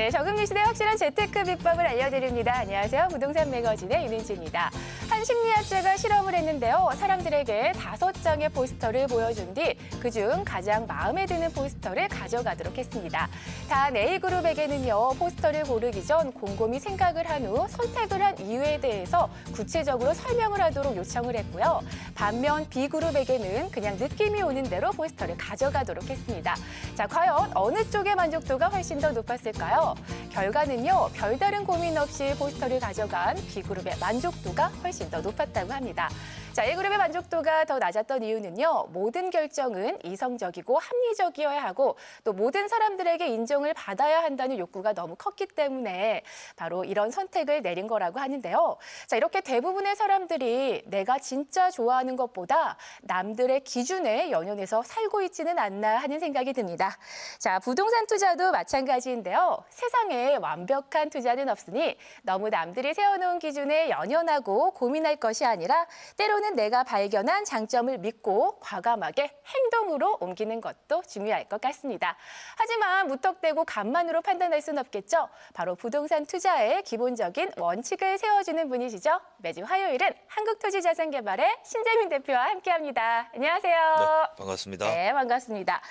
네, 저금리 시대 확실한 재테크 비법을 알려드립니다. 안녕하세요. 부동산 매거진의 윤은지입니다. 한 심리학자가 실험을 했는데요. 사람들에게 5장의 포스터를 보여준 뒤 그중 가장 마음에 드는 포스터를 가져가도록 했습니다. 단 A그룹에게는요. 포스터를 고르기 전 곰곰이 생각을 한 후 선택을 한 이유에 대해서 구체적으로 설명을 하도록 요청을 했고요. 반면 B그룹에게는 그냥 느낌이 오는 대로 포스터를 가져가도록 했습니다. 자, 과연 어느 쪽의 만족도가 훨씬 더 높았을까요? 결과는요. 별다른 고민 없이 포스터를 가져간 B그룹의 만족도가 훨씬 더 높았다고 합니다. 자, A그룹의 만족도가 더 낮았던 이유는요. 모든 결정은 이성적이고 합리적이어야 하고 또 모든 사람들에게 인정을 받아야 한다는 욕구가 너무 컸기 때문에 바로 이런 선택을 내린 거라고 하는데요. 자, 이렇게 대부분의 사람들이 내가 진짜 좋아하는 것보다 남들의 기준에 연연해서 살고 있지는 않나 하는 생각이 듭니다. 자, 부동산 투자도 마찬가지인데요. 세상에 완벽한 투자는 없으니 너무 남들이 세워놓은 기준에 연연하고 고민할 것이 아니라 때로는 내가 발견한 장점을 믿고 과감하게 행동으로 옮기는 것도 중요할 것 같습니다. 하지만 무턱대고 감만으로 판단할 수는 없겠죠. 바로 부동산 투자의 기본적인 원칙을 세워주는 분이시죠. 매주 화요일은 한국토지자산개발의 신재민 대표와 함께합니다. 안녕하세요. 네, 반갑습니다. 네, 반갑습니다.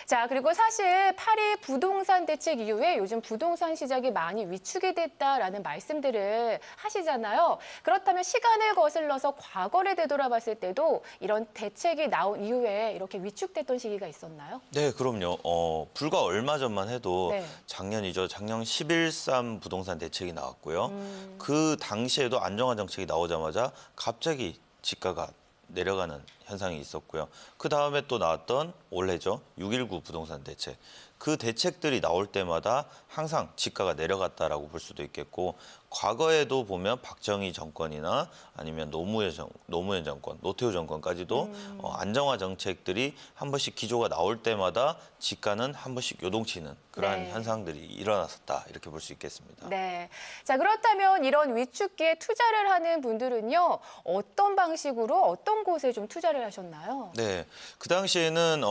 자, 그리고 사실 파리 부동산 대책 이후에 요즘 부동산 시장이 많이 위축이 됐다라는 말씀들을 하시잖아요. 그렇다면 시간을 거슬러서 과거를 되돌아봤을 때도 이런 대책이 나온 이후에 이렇게 위축됐던 시기가 있었나요? 네, 그럼요. 불과 얼마 전만 해도 네. 작년이죠. 작년 11.3 부동산 대책이 나왔고요. 그 당시에도 안정화 정책이 나오자마자 갑자기 집가가 내려가는 현상이 있었고요. 그 다음에 또 나왔던 올해죠. 6.19 부동산 대책. 그 대책들이 나올 때마다 항상 지가가 내려갔다라고 볼 수도 있겠고 과거에도 보면 박정희 정권이나 아니면 노무현 정권, 노태우 정권까지도 안정화 정책들이 한 번씩 기조가 나올 때마다 지가는 한 번씩 요동치는 그러한 네. 현상들이 일어났었다 이렇게 볼 수 있겠습니다. 네. 자, 그렇다면 이런 위축기에 투자를 하는 분들은요. 어떤 방식으로 어떤 곳에 좀 투자를 하셨나요? 네, 그 당시에는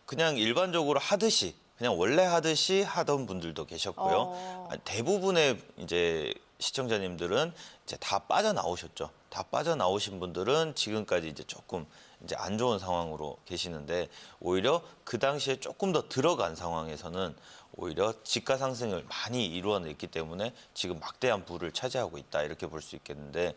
그냥 일반적으로 하듯이 그냥 원래 하듯이 하던 분들도 계셨고요. 대부분의 이제 시청자님들은 이제 다 빠져나오셨죠. 다 빠져나오신 분들은 지금까지 이제 조금 이제 안 좋은 상황으로 계시는데 오히려 그 당시에 조금 더 들어간 상황에서는 오히려 지가 상승을 많이 이루어냈기 때문에 지금 막대한 부를 차지하고 있다 이렇게 볼 수 있겠는데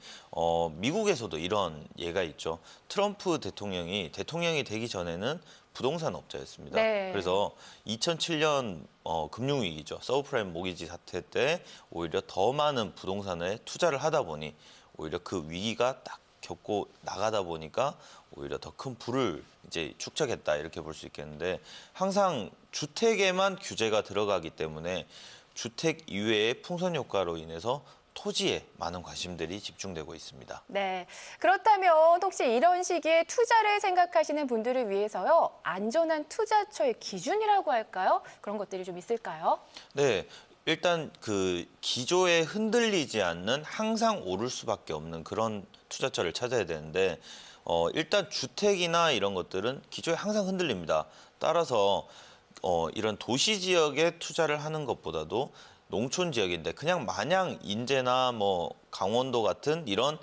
미국에서도 이런 예가 있죠. 트럼프 대통령이 되기 전에는 부동산 업자였습니다. 네. 그래서 2007년 금융위기죠. 서브프라임 모기지 사태 때 오히려 더 많은 부동산에 투자를 하다 보니 오히려 그 위기가 딱 겪고 나가다 보니까 오히려 더 큰 부를 이제 축적했다 이렇게 볼 수 있겠는데 항상 주택에만 규제가 들어가기 때문에 주택 이외의 풍선 효과로 인해서 토지에 많은 관심들이 집중되고 있습니다. 네. 그렇다면 혹시 이런 시기에 투자를 생각하시는 분들을 위해서요. 안전한 투자처의 기준이라고 할까요? 그런 것들이 좀 있을까요? 네. 일단 그 기조에 흔들리지 않는 항상 오를 수밖에 없는 그런 투자처를 찾아야 되는데 일단 주택이나 이런 것들은 기조에 항상 흔들립니다. 따라서 이런 도시 지역에 투자를 하는 것보다도 농촌 지역인데 그냥 마냥 인제나 뭐 강원도 같은 이런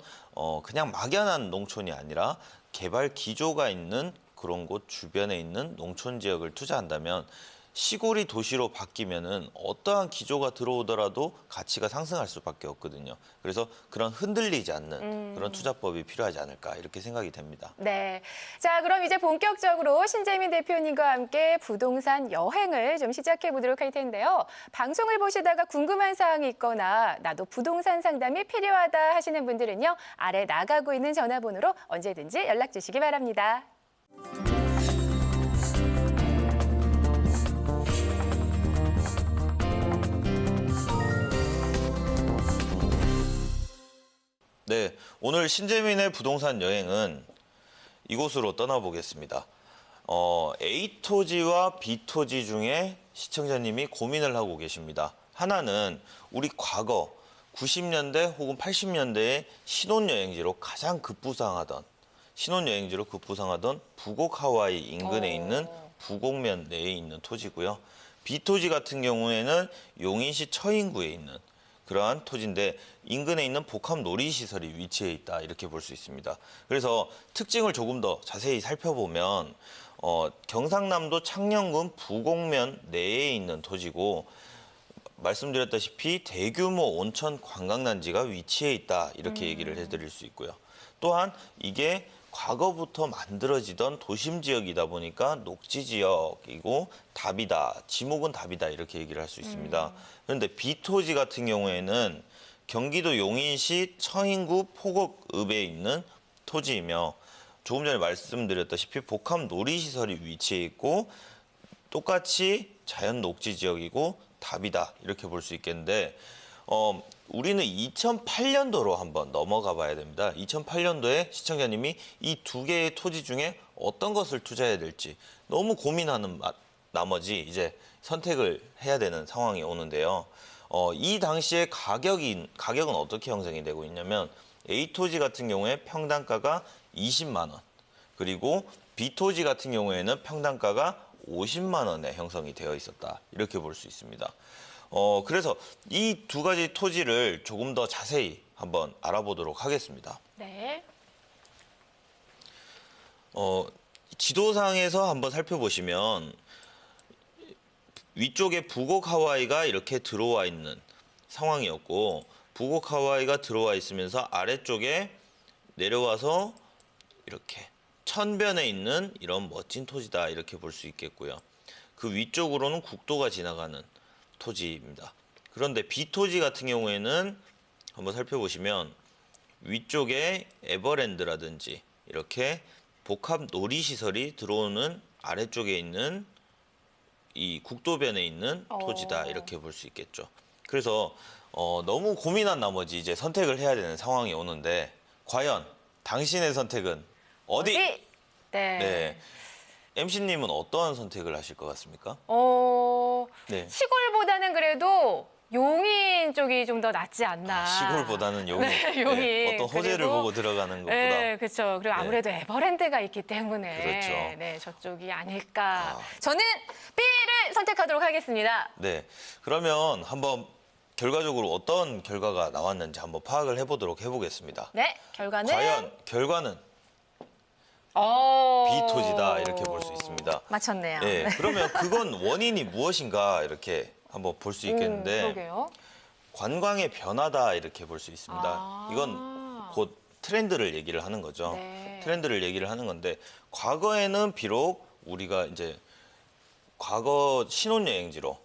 그냥 막연한 농촌이 아니라 개발 기조가 있는 그런 곳 주변에 있는 농촌 지역을 투자한다면 시골이 도시로 바뀌면은 어떠한 기조가 들어오더라도 가치가 상승할 수밖에 없거든요. 그래서 그런 흔들리지 않는 그런 투자법이 필요하지 않을까 이렇게 생각이 됩니다. 네. 자, 그럼 이제 본격적으로 신재민 대표님과 함께 부동산 여행을 좀 시작해 보도록 할 텐데요. 방송을 보시다가 궁금한 사항이 있거나 나도 부동산 상담이 필요하다 하시는 분들은요. 아래 나가고 있는 전화번호로 언제든지 연락 주시기 바랍니다. 네, 오늘 신재민의 부동산 여행은 이곳으로 떠나보겠습니다. A토지와 B토지 중에 시청자님이 고민을 하고 계십니다. 하나는 우리 과거 90년대 혹은 80년대의 신혼여행지로 가장 급부상하던 신혼여행지로 급부상하던 북옥 하와이 인근에 있는 어. 부곡면 내에 있는 토지고요. B토지 같은 경우에는 용인시 처인구에 있는 그러한 토지인데 인근에 있는 복합 놀이시설이 위치해 있다 이렇게 볼 수 있습니다. 그래서 특징을 조금 더 자세히 살펴보면 경상남도 창녕군 부곡면 내에 있는 토지고 말씀드렸다시피 대규모 온천 관광단지가 위치해 있다 이렇게 얘기를 해드릴 수 있고요. 또한 이게 과거부터 만들어지던 도심 지역이다 보니까 녹지 지역이고 답이다, 지목은 답이다 이렇게 얘기를 할 수 있습니다. 그런데 B토지 같은 경우에는 경기도 용인시 처인구 포곡읍에 있는 토지이며 조금 전에 말씀드렸다시피 복합 놀이시설이 위치해 있고 똑같이 자연 녹지 지역이고 답이다 이렇게 볼 수 있겠는데 우리는 2008년도로 한번 넘어가 봐야 됩니다. 2008년도에 시청자님이 이 두 개의 토지 중에 어떤 것을 투자해야 될지 너무 고민하는 나머지 이제 선택을 해야 되는 상황이 오는데요. 이 당시에 가격은 어떻게 형성이 되고 있냐면 A토지 같은 경우에 평당가가 20만 원, 그리고 B토지 같은 경우에는 평당가가 50만 원에 형성이 되어 있었다. 이렇게 볼 수 있습니다. 그래서 이 두 가지 토지를 조금 더 자세히 한번 알아보도록 하겠습니다. 네. 지도상에서 한번 살펴보시면 위쪽에 북옥 하와이가 이렇게 들어와 있는 상황이었고 북옥 하와이가 들어와 있으면서 아래쪽에 내려와서 이렇게 천변에 있는 이런 멋진 토지다 이렇게 볼 수 있겠고요. 그 위쪽으로는 국도가 지나가는 토지입니다. 그런데 B토지 같은 경우에는 한번 살펴보시면 위쪽에 에버랜드라든지 이렇게 복합 놀이시설이 들어오는 아래쪽에 있는 이 국도변에 있는 토지다 이렇게 볼 수 있겠죠. 그래서 너무 고민한 나머지 이제 선택을 해야 되는 상황이 오는데 과연 당신의 선택은 어디? 네. 네. MC님은 어떠한 선택을 하실 것 같습니까? 네. 시골보다는 그래도 용인 쪽이 좀 더 낫지 않나. 시골보다는 용인. 네, 용인. 네, 어떤 호재를 그리고 보고 들어가는 것보다. 네, 그렇죠. 그리고 아무래도 에버랜드가 있기 때문에 그렇죠. 네, 저쪽이 아닐까. 저는 B를 선택하도록 하겠습니다. 네. 그러면 한번 결과적으로 어떤 결과가 나왔는지 한번 파악을 해보겠습니다. 네, 결과는 과연 결과는 B토지다 이렇게 볼 수 있습니다. 맞췄네요. 네. 그러면 그건 원인이 무엇인가 이렇게 한번 볼 수 있겠는데 그러게요. 관광의 변화다 이렇게 볼 수 있습니다. 이건 곧 트렌드를 얘기를 하는 거죠. 네. 트렌드를 얘기를 하는 건데 과거에는 비록 우리가 이제 과거 신혼여행지로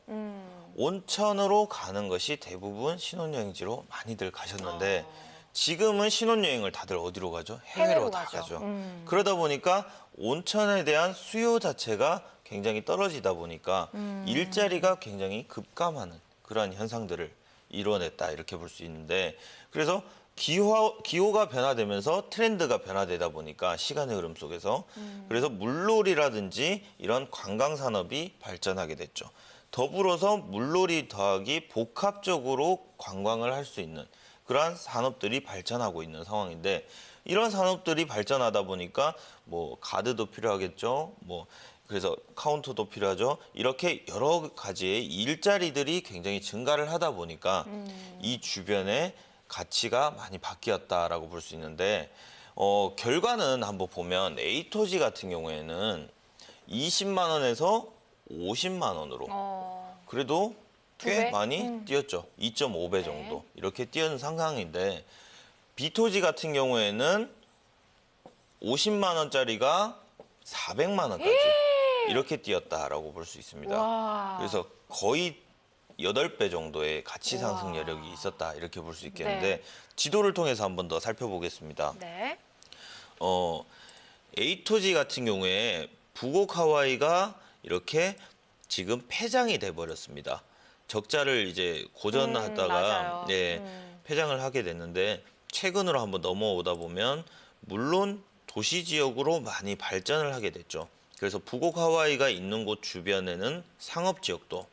온천으로 가는 것이 대부분 신혼여행지로 많이들 가셨는데 지금은 신혼여행을 다들 어디로 가죠? 해외로 다 가죠. 그러다 보니까 온천에 대한 수요 자체가 굉장히 떨어지다 보니까 일자리가 굉장히 급감하는 그러한 현상들을 이뤄냈다 이렇게 볼 수 있는데 그래서 기호가 변화되면서 트렌드가 변화되다 보니까 시간의 흐름 속에서 그래서 물놀이라든지 이런 관광 산업이 발전하게 됐죠. 더불어서 물놀이 더하기 복합적으로 관광을 할 수 있는 그러한 산업들이 발전하고 있는 상황인데 이런 산업들이 발전하다 보니까 뭐 가드도 필요하겠죠. 뭐 그래서 카운터도 필요하죠. 이렇게 여러 가지의 일자리들이 굉장히 증가를 하다 보니까 이 주변에 가치가 많이 바뀌었다라고 볼 수 있는데 결과는 한번 보면 A토지 같은 경우에는 20만 원에서 50만 원으로 그래도 두 꽤 배? 많이 뛰었죠. 2.5배 정도 이렇게 뛰는 상황인데 B토지 같은 경우에는 50만 원짜리가 400만 원까지 이렇게 뛰었다라고 볼 수 있습니다. 와. 그래서 거의 8배 정도의 가치 상승 여력이 있었다 이렇게 볼 수 있겠는데 지도를 통해서 한 번 더 살펴보겠습니다. 네. A토지 같은 경우에 북옥 하와이가 이렇게 지금 폐장이 돼 버렸습니다. 적자를 이제 고전하다가 맞아요. 폐장을 하게 됐는데 최근으로 한번 넘어오다 보면 물론 도시 지역으로 많이 발전을 하게 됐죠. 그래서 북옥 하와이가 있는 곳 주변에는 상업 지역도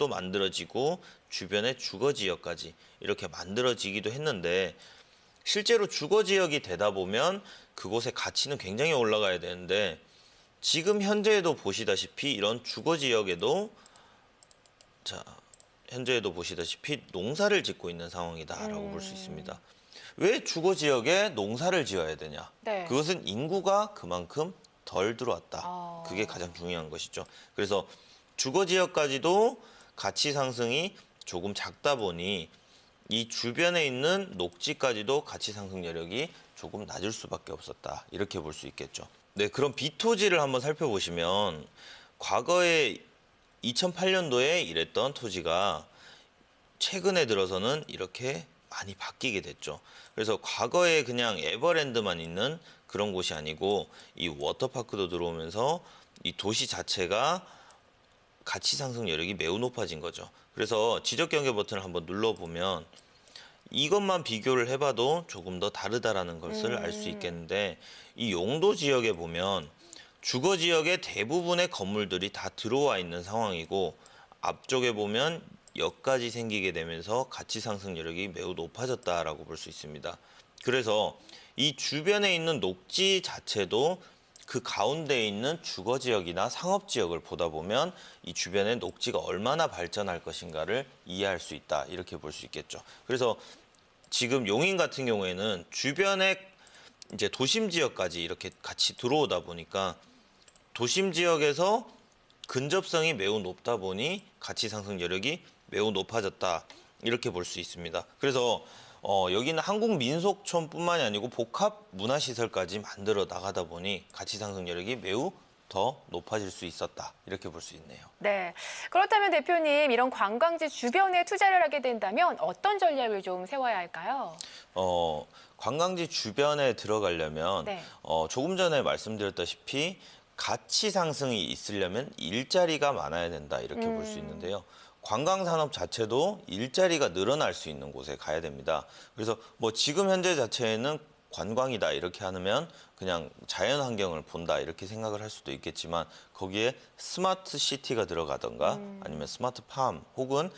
만들어지고 주변에 주거 지역까지 이렇게 만들어지기도 했는데 실제로 주거 지역이 되다 보면 그곳의 가치는 굉장히 올라가야 되는데 지금 현재에도 보시다시피 이런 주거 지역에도 현재에도 보시다시피 농사를 짓고 있는 상황이다라고 볼 수 있습니다. 왜 주거 지역에 농사를 지어야 되냐? 네. 그것은 인구가 그만큼 덜 들어왔다. 아. 그게 가장 중요한 것이죠. 그래서 주거 지역까지도 가치 상승이 조금 작다 보니 이 주변에 있는 녹지까지도 가치 상승 여력이 조금 낮을 수밖에 없었다. 이렇게 볼 수 있겠죠. 네, 그럼 B토지를 한번 살펴보시면 과거에 2008년도에 이랬던 토지가 최근에 들어서는 이렇게 많이 바뀌게 됐죠. 그래서 과거에 그냥 에버랜드만 있는 그런 곳이 아니고 이 워터파크도 들어오면서 이 도시 자체가 가치 상승 여력이 매우 높아진 거죠. 그래서 지적 경계 버튼을 한번 눌러보면 이것만 비교를 해봐도 조금 더 다르다라는 것을 알 수 있겠는데 이 용도 지역에 보면 주거 지역의 대부분의 건물들이 다 들어와 있는 상황이고 앞쪽에 보면 역까지 생기게 되면서 가치 상승 여력이 매우 높아졌다라고 볼 수 있습니다. 그래서 이 주변에 있는 녹지 자체도 그 가운데에 있는 주거 지역이나 상업 지역을 보다 보면 이 주변의 녹지가 얼마나 발전할 것인가를 이해할 수 있다. 이렇게 볼 수 있겠죠. 그래서 지금 용인 같은 경우에는 주변에 이제 도심 지역까지 이렇게 같이 들어오다 보니까 도심 지역에서 근접성이 매우 높다 보니 가치 상승 여력이 매우 높아졌다. 이렇게 볼 수 있습니다. 그래서 여기는 한국민속촌뿐만이 아니고 복합 문화시설까지 만들어 나가다 보니 가치 상승 여력이 매우 더 높아질 수 있었다. 이렇게 볼 수 있네요. 네. 그렇다면 대표님, 이런 관광지 주변에 투자를 하게 된다면 어떤 전략을 좀 세워야 할까요? 관광지 주변에 들어가려면 네. 조금 전에 말씀드렸다시피 가치 상승이 있으려면 일자리가 많아야 된다. 이렇게 볼 수 있는데요. 관광 산업 자체도 일자리가 늘어날 수 있는 곳에 가야 됩니다. 그래서 뭐 지금 현재 자체에는 관광이다 이렇게 하면 그냥 자연 환경을 본다 이렇게 생각을 할 수도 있겠지만 거기에 스마트 시티가 들어가던가 아니면 스마트 팜 혹은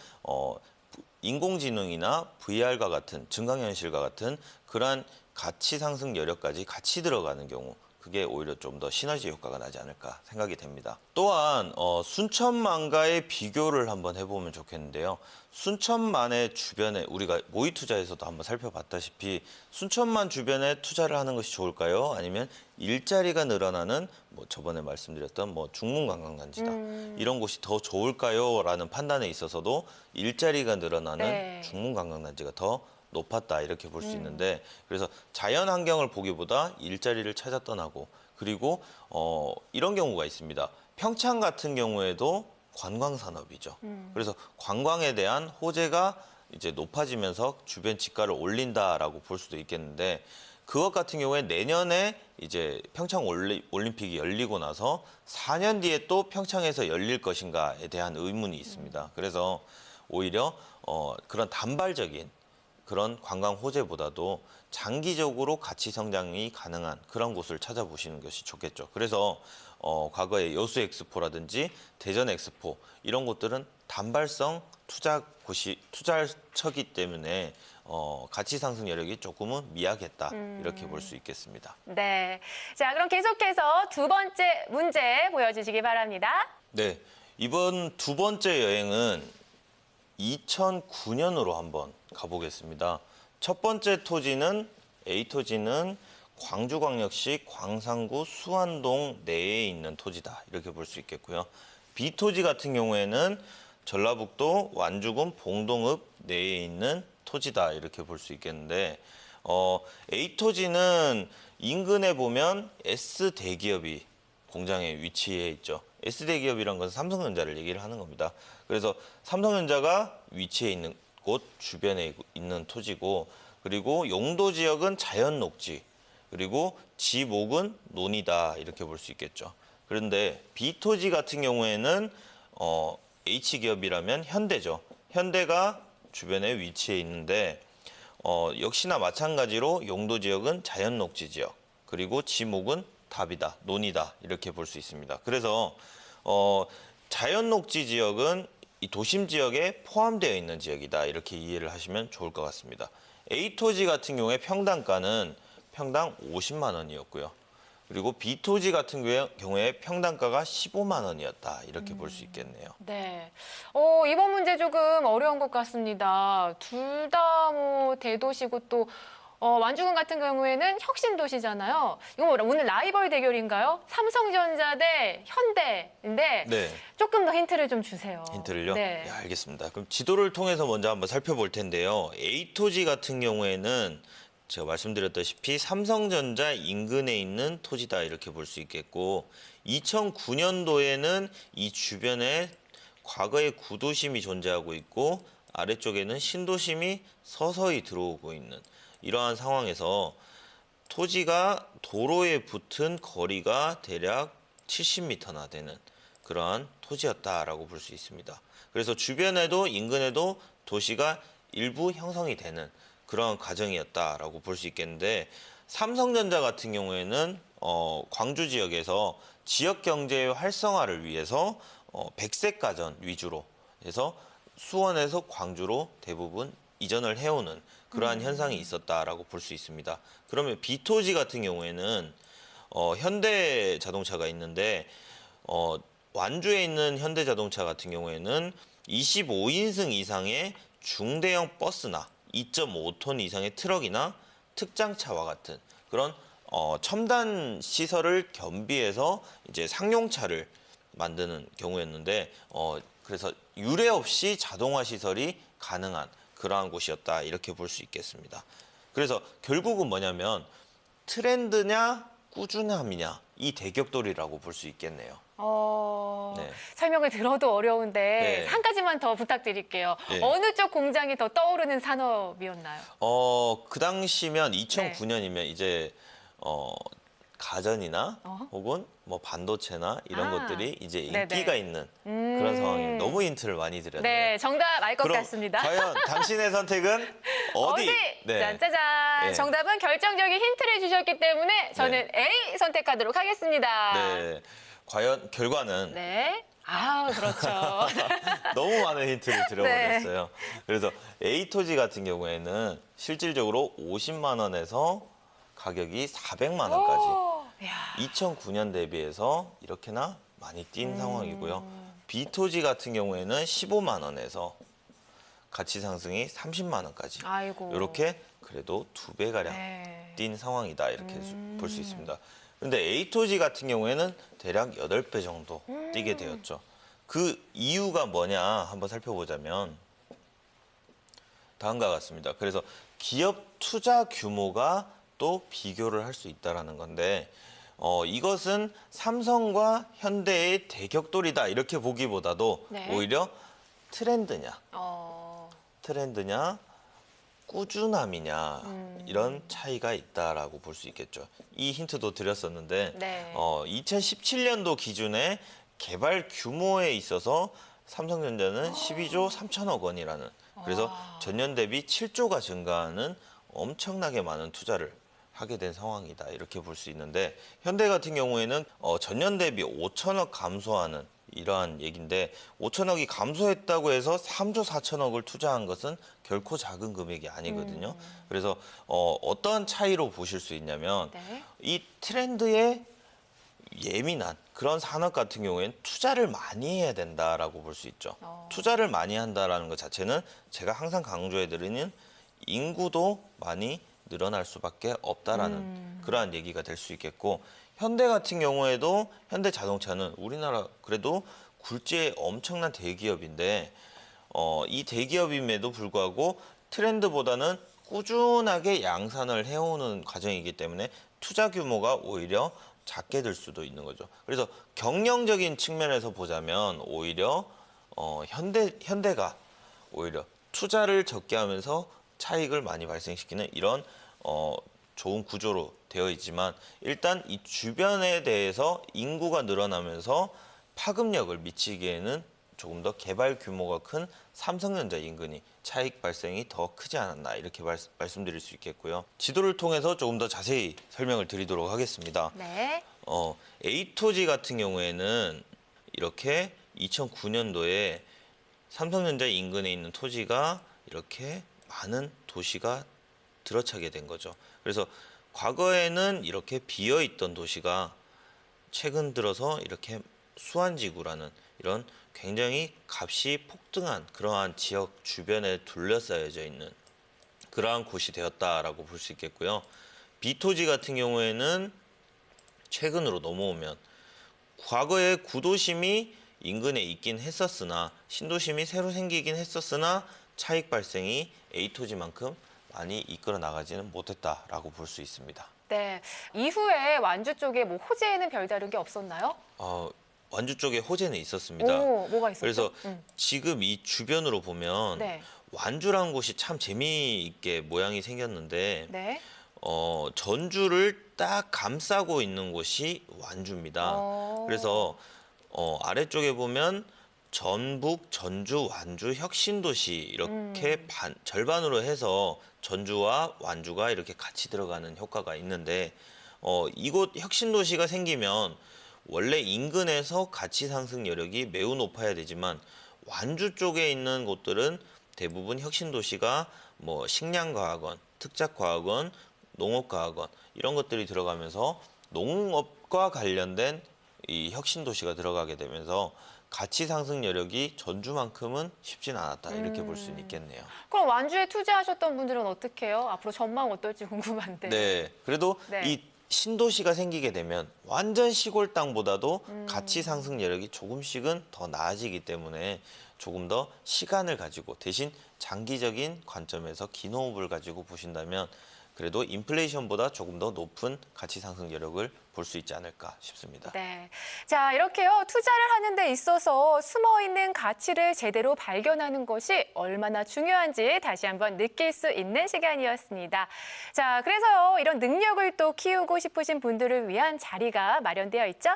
인공지능이나 VR과 같은 증강현실과 같은 그러한 가치 상승 여력까지 같이 들어가는 경우 그게 오히려 좀 더 시너지 효과가 나지 않을까 생각이 됩니다. 또한 순천만과의 비교를 한번 해보면 좋겠는데요. 순천만의 주변에 우리가 모의 투자에서도 한번 살펴봤다시피 순천만 주변에 투자를 하는 것이 좋을까요? 아니면 일자리가 늘어나는 뭐 저번에 말씀드렸던 뭐 중문관광단지다 이런 곳이 더 좋을까요? 라는 판단에 있어서도 일자리가 늘어나는 네. 중문관광단지가 더 높았다 이렇게 볼 수 있는데 그래서 자연 환경을 보기보다 일자리를 찾아 떠나고 그리고 이런 경우가 있습니다. 평창 같은 경우에도 관광 산업이죠. 그래서 관광에 대한 호재가 이제 높아지면서 주변 지가를 올린다라고 볼 수도 있겠는데 그것 같은 경우에 내년에 이제 평창 올림픽이 열리고 나서 4년 뒤에 또 평창에서 열릴 것인가에 대한 의문이 있습니다. 그래서 오히려 그런 단발적인 그런 관광 호재보다도 장기적으로 가치 성장이 가능한 그런 곳을 찾아보시는 것이 좋겠죠. 그래서 과거에 여수 엑스포라든지 대전 엑스포 이런 곳들은 단발성 투자처기 때문에 가치 상승 여력이 조금은 미약했다 이렇게 볼 수 있겠습니다. 네. 자, 그럼 계속해서 두 번째 문제 보여주시기 바랍니다. 네, 이번 두 번째 여행은 2009년으로 한번 가보겠습니다. 첫 번째 토지는 A토지는 광주광역시 광산구 수안동 내에 있는 토지다 이렇게 볼 수 있겠고요. B토지 같은 경우에는 전라북도 완주군 봉동읍 내에 있는 토지다 이렇게 볼 수 있겠는데 A토지는 인근에 보면 S대기업이 공장에 위치해 있죠. S대기업이란 것은 삼성전자를 얘기를 하는 겁니다. 그래서 삼성전자가 위치해 있는 곳 주변에 있는 토지고 그리고 용도 지역은 자연 녹지 그리고 지목은 논이다 이렇게 볼 수 있겠죠. 그런데 B토지 같은 경우에는 H기업이라면 현대죠. 현대가 주변에 위치해 있는데 역시나 마찬가지로 용도 지역은 자연 녹지 지역 그리고 지목은 답이다, 논이다 이렇게 볼 수 있습니다. 그래서 자연 녹지 지역은 이 도심 지역에 포함되어 있는 지역이다 이렇게 이해를 하시면 좋을 것 같습니다. A토지 같은 경우에 평당가는 평당 50만 원이었고요. 그리고 B토지 같은 경우에 평당가가 15만 원이었다. 이렇게 볼 수 있겠네요. 네. 이번 문제 조금 어려운 것 같습니다. 둘 다 뭐 대도시고 또 완주군 같은 경우에는 혁신도시잖아요. 이거 뭐라 오늘 라이벌 대결인가요? 삼성전자 대 현대인데 네. 조금 더 힌트를 좀 주세요. 힌트를요? 네. 네, 알겠습니다. 그럼 지도를 통해서 먼저 한번 살펴볼 텐데요. A토지 같은 경우에는 제가 말씀드렸다시피 삼성전자 인근에 있는 토지다 이렇게 볼 수 있겠고 2009년도에는 이 주변에 과거의 구도심이 존재하고 있고 아래쪽에는 신도심이 서서히 들어오고 있는 이러한 상황에서 토지가 도로에 붙은 거리가 대략 70m나 되는 그러한 토지였다라고 볼 수 있습니다. 그래서 주변에도 인근에도 도시가 일부 형성이 되는 그런 과정이었다라고 볼 수 있겠는데 삼성전자 같은 경우에는 광주 지역에서 지역 경제의 활성화를 위해서 백색 가전 위주로 해서 수원에서 광주로 대부분 이전을 해오는 그러한 현상이 있었다라고 볼 수 있습니다. 그러면 B토지 같은 경우에는 현대자동차가 있는데 완주에 있는 현대자동차 같은 경우에는 25인승 이상의 중대형 버스나 2.5톤 이상의 트럭이나 특장차와 같은 그런 첨단 시설을 겸비해서 이제 상용차를 만드는 경우였는데 그래서 유례 없이 자동화 시설이 가능한 그러한 곳이었다 이렇게 볼 수 있겠습니다. 그래서 결국은 뭐냐면 트렌드냐 꾸준함이냐 이 대격돌이라고 볼 수 있겠네요. 네. 설명을 들어도 어려운데 네. 한 가지만 더 부탁드릴게요. 네. 어느 쪽 공장이 더 떠오르는 산업이었나요? 그 당시면 2009년이면 이제 가전이나 혹은 뭐 반도체나 이런 것들이 이제 인기가 네네. 있는 그런 상황이에요. 너무 힌트를 많이 드렸네요. 네, 정답 알 것 그럼 같습니다. 과연 당신의 선택은 어디? 네. 짠짜잔. 네. 정답은 결정적인 힌트를 주셨기 때문에 저는 A 선택하도록 하겠습니다. 네. 과연 결과는 네. 아, 그렇죠. 너무 많은 힌트를 드려버렸어요. 그래서 A토지 같은 경우에는 실질적으로 50만 원에서 가격이 400만 원까지 오, 이야. 2009년 대비해서 이렇게나 많이 뛴 상황이고요. B토지 같은 경우에는 15만 원에서 가치 상승이 30만 원까지 아이고. 이렇게 그래도 2배가량 네. 뛴 상황이다 이렇게 볼 수 있습니다. 그런데 A토지 같은 경우에는 대략 8배 정도 뛰게 되었죠. 그 이유가 뭐냐 한번 살펴보자면 다음과 같습니다. 그래서 기업 투자 규모가 또 비교를 할 수 있다는 건데 이것은 삼성과 현대의 대격돌이다 이렇게 보기보다도 네. 오히려 트렌드냐 어, 꾸준함이냐 이런 차이가 있다라고 볼 수 있겠죠. 이 힌트도 드렸었는데 네. 2017년도 기준에 개발 규모에 있어서 삼성전자는 12조 3천억 원이라는 그래서 전년 대비 7조가 증가하는 엄청나게 많은 투자를 하게 된 상황이다 이렇게 볼 수 있는데 현대 같은 경우에는 전년 대비 5천억 감소하는 이러한 얘기인데 5천억이 감소했다고 해서 3조 4천억을 투자한 것은 결코 작은 금액이 아니거든요. 그래서 어떤 차이로 보실 수 있냐면 네. 이 트렌드에 예민한 그런 산업 같은 경우에는 투자를 많이 해야 된다라고 볼 수 있죠. 투자를 많이 한다라는 것 자체는 제가 항상 강조해드리는 인구도 많이 늘어날 수밖에 없다라는 그러한 얘기가 될 수 있겠고 현대 같은 경우에도 현대자동차는 우리나라 그래도 굴지의 엄청난 대기업인데 이 대기업임에도 불구하고 트렌드보다는 꾸준하게 양산을 해오는 과정이기 때문에 투자 규모가 오히려 작게 될 수도 있는 거죠. 그래서 경영적인 측면에서 보자면 오히려 현대가 오히려 투자를 적게 하면서 차익을 많이 발생시키는 이런 좋은 구조로 되어 있지만 일단 이 주변에 대해서 인구가 늘어나면서 파급력을 미치기에는 조금 더 개발 규모가 큰 삼성전자 인근이 차익 발생이 더 크지 않았나 이렇게 말씀드릴 수 있겠고요. 지도를 통해서 조금 더 자세히 설명을 드리도록 하겠습니다. 네. A토지 같은 경우에는 이렇게 2009년도에 삼성전자 인근에 있는 토지가 이렇게 많은 도시가 들어차게 된 거죠. 그래서 과거에는 이렇게 비어 있던 도시가 최근 들어서 이렇게 수완지구라는 이런 굉장히 값이 폭등한 그러한 지역 주변에 둘러싸여져 있는 그러한 곳이 되었다라고 볼 수 있겠고요. B토지 같은 경우에는 최근으로 넘어오면 과거에 구도심이 인근에 있긴 했었으나 신도심이 새로 생기긴 했었으나 차익 발생이 A토지만큼 많이 이끌어 나가지는 못했다라고 볼 수 있습니다. 네. 이후에 완주 쪽에 뭐 호재에는 별다른 게 없었나요? 완주 쪽에 호재는 있었습니다. 오, 뭐가 있었죠? 그래서 지금 이 주변으로 보면 네. 완주라는 곳이 참 재미있게 모양이 생겼는데 네. 전주를 딱 감싸고 있는 곳이 완주입니다. 그래서 아래쪽에 보면 전북, 전주, 완주, 혁신도시 이렇게 절반으로 해서 전주와 완주가 이렇게 같이 들어가는 효과가 있는데 이곳 혁신도시가 생기면 원래 인근에서 가치 상승 여력이 매우 높아야 되지만 완주 쪽에 있는 곳들은 대부분 혁신도시가 뭐 식량과학원, 특작과학원, 농업과학원 이런 것들이 들어가면서 농업과 관련된 이 혁신도시가 들어가게 되면서 가치 상승 여력이 전주만큼은 쉽진 않았다 이렇게 볼 수는 있겠네요. 그럼 완주에 투자하셨던 분들은 어떻게 해요? 앞으로 전망 어떨지 궁금한데. 네, 그래도 네. 이 신도시가 생기게 되면 완전 시골 땅보다도 가치 상승 여력이 조금씩은 더 나아지기 때문에 조금 더 시간을 가지고 대신 장기적인 관점에서 긴 호흡을 가지고 보신다면 그래도 인플레이션보다 조금 더 높은 가치 상승 여력을 볼 수 있지 않을까 싶습니다. 네. 자, 이렇게요. 투자를 하는 데 있어서 숨어 있는 가치를 제대로 발견하는 것이 얼마나 중요한지 다시 한번 느낄 수 있는 시간이었습니다. 자, 그래서요. 이런 능력을 또 키우고 싶으신 분들을 위한 자리가 마련되어 있죠?